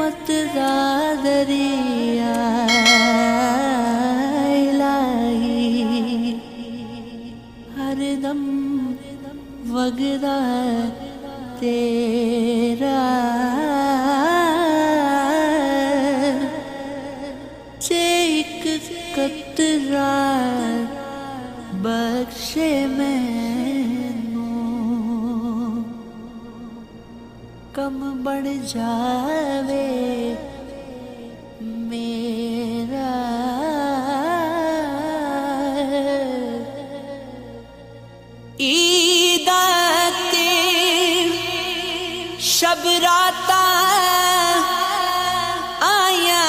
رحمت دا دریا الہی ہر دم وگدا تیرا جے ایک قطرہ بخشے مینوں کم بڑھ جاوے میرا عیداں تے شب راتاں آیاں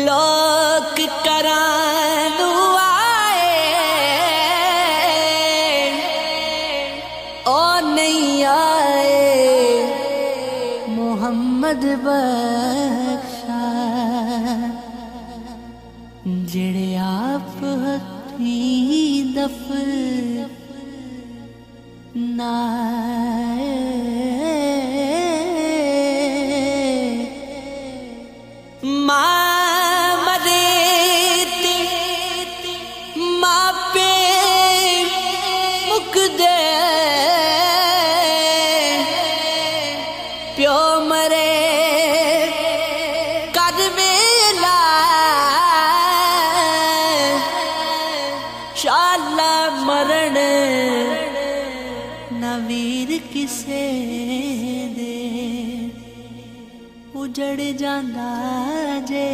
لوک کرانو آئے او نہیں آئے محمد بخشا جڑے آپ ہتھیں دفن آئے ماں مرے تے ماں پے مک دے پیو مرے کر ویلا شالا مرن نہ ویر کسے دے اجڑ جاندا جے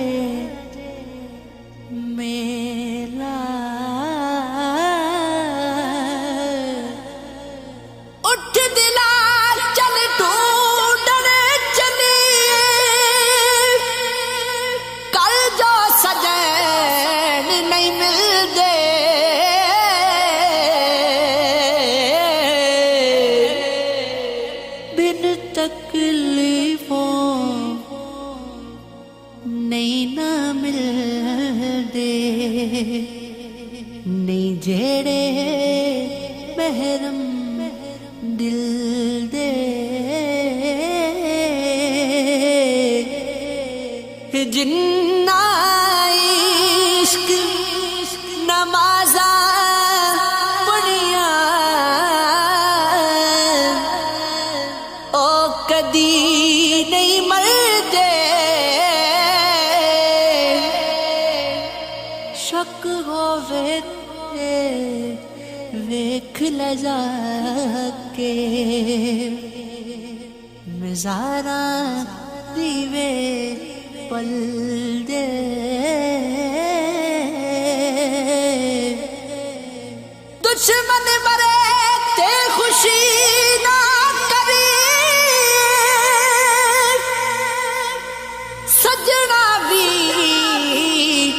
میلا اٹھ دلا چل ڈھونڈن چلیے کل جو سجن نہیں ملدے بن تکلیفوں نہیں نہ ملدے نہیں جیڑے محرم دل دے جنہ عشق نمازاں پڑھیاں او کدی نہیں مردے شک ہووے تے ویکھ لجا کے مزاراں دیوے پل دے دشمن مرے تے خوشی نہ کری سجنا بھی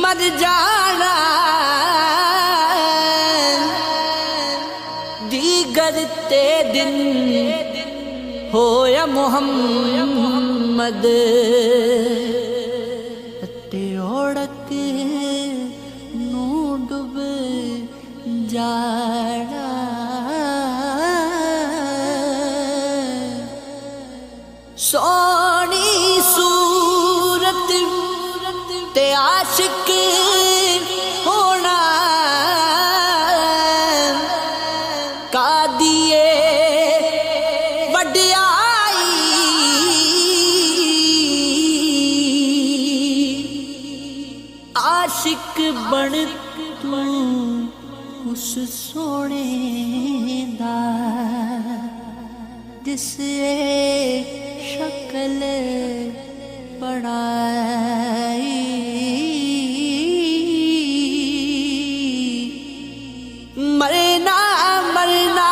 مر جانا دیگر تے دن ہویا محمد تے اوڑک نو ڈب جانا سونی صورت تے عاشق ہونا قادیے وڈیائی عاشق بن تو اس سونے دا جس شکل بڑائی مرنا مرنا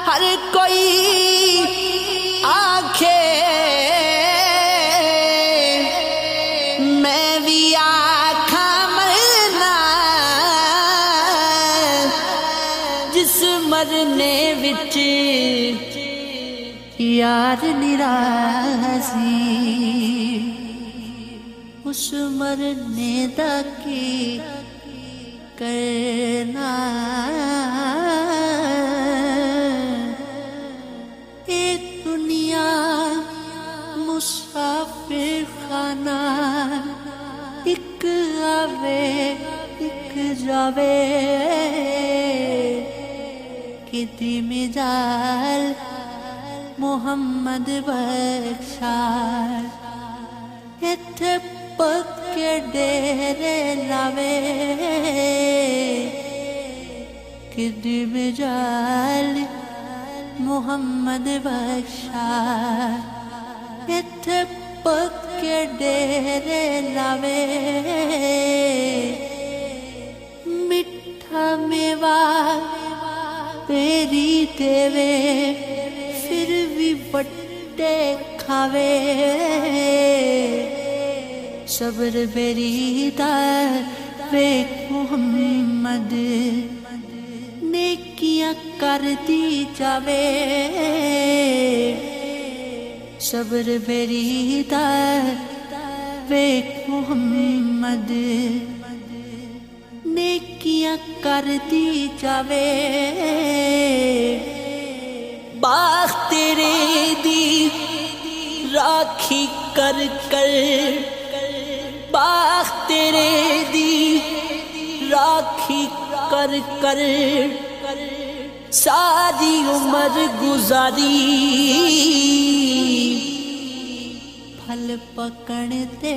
ہر کوئی آنکھے میں بھی آکھاں مرنا جس مرنے وچ یار نراضی اس مرنے دا کی کرنا खाना एक आवे एक जावे किती मिजाल मोहम्मद बख्शाल इत्थे पक्के डेरे लावे किती मिजाल मोहम्मद बख्शाल इत्थे पक्के डेरे लावे मिठा मेवा तेरी देवे फिर भी बट्टे खावे सब्र बेरी दा वेख मुहम्मद नेकियां करदी जावे सब्र बेरी दा वेख मुहम्मद नेकियां करदी जावे बाग तेरे दी राखी कर कर बाग तेरे दी राखी कर कर सारी उम्र गुजारी फल पकड़ते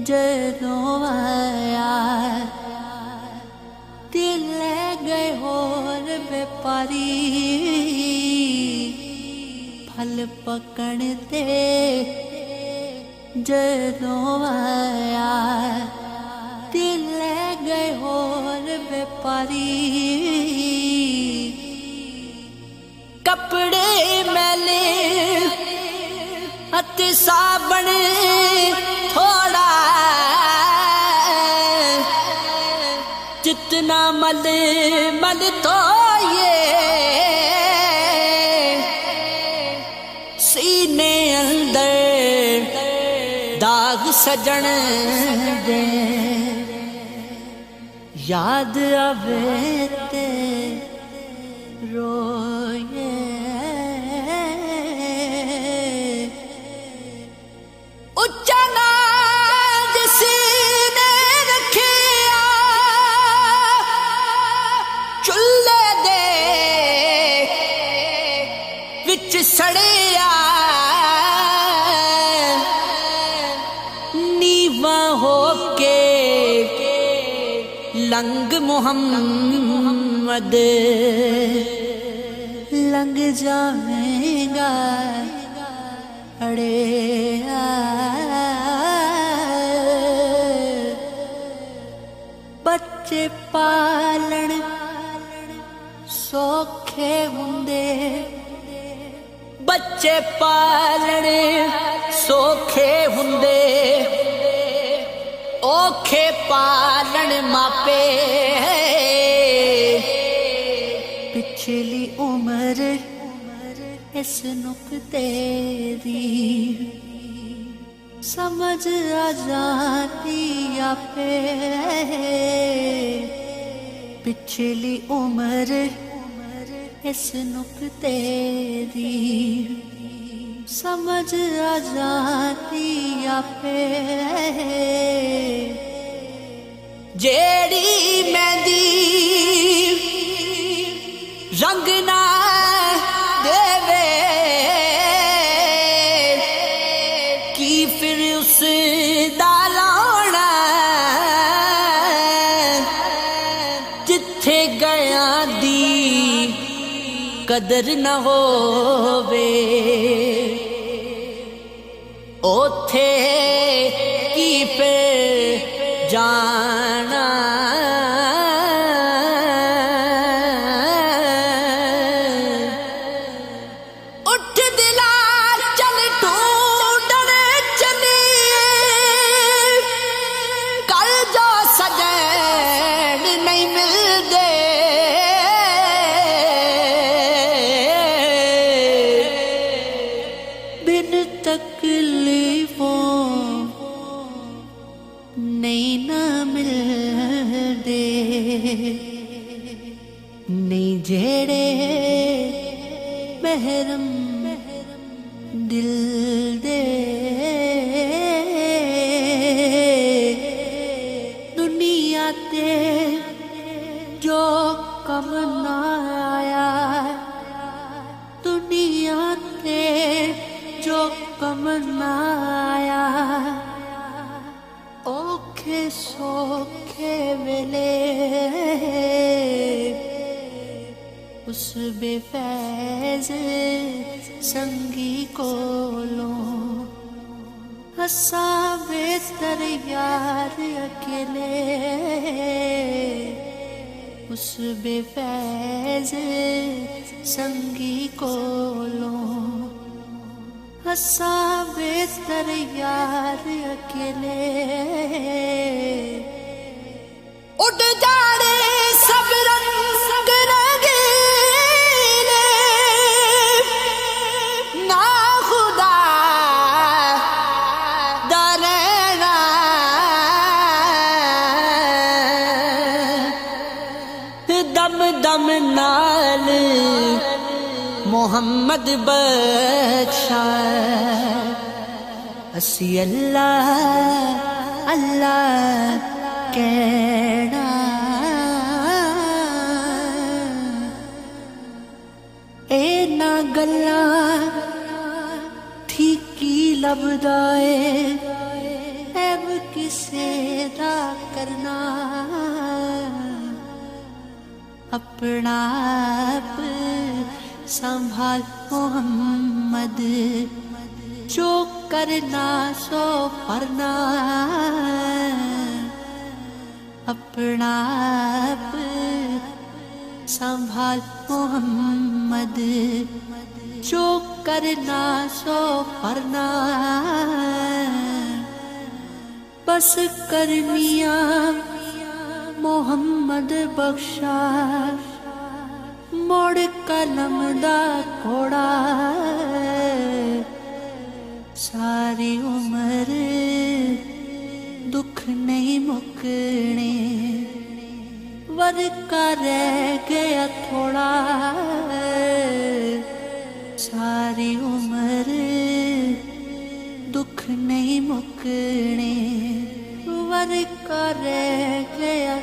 जदों आया दिल ले गए होर व्यापारी फल पकड़ते जदों आया दिल ले गए होर व्यापारी कपड़े मैले अते साबण थोड़ा जितना मल मल तो ये सीने अंदर दाग सजन दे याद आवे ते रोए उच्चा नाज सीने रखिया चुल्ले दे विच सड़िया नीवा होके लंग मुहम्मद लंग जावेगा अड़े बच्चे पालन सौखे हुंदे बच्चे पालन सौखे हुंदे औखे पालन मापे पिछली उम्र इस नुक्ते दी समझ आ जाती आपे पिछली उम्र इस नुक्ते दी समझ आ जाती आपे जेड़ी मेहंदी रंग ना देवे की फिर उस दा लाउणा जिथे गया दी कदर न होवे ओथे की पे जाना उठ दिला चल ढूंढण चलिए कल जो सजन नहीं मिलते बिन तकलीफों नहीं ना मिलते नहीं जेड़े महरम दिल दे हुक्म ना आया औखे सौखे वेले उस बेफैज संगी कोलों हसा बेहतर यार अकेले उस बेफैज संगी कोलों हसा बेहतर यार अकेले उड़ जाड़े सब रंग रंगीले ना खुदा डरेगा दम दम नाल मोहम्मद बख्शा असी अल्लाह अल्लाह कहना ए ना गल्ला ठीकी लभदा ऐब किसे दा करना अपना आप संभाल मोहम्मद जो करना सो करना अपना आप संभाल मोहम्मद जो करना सो करना बस करनिया मोहम्मद बख्शा मोड़ कलम दा घोड़ा सारी उम्र दुख नहीं मुकने वर्का रह गया थोड़ा सारी उम्र दुख नहीं मुकने वर्का रह गया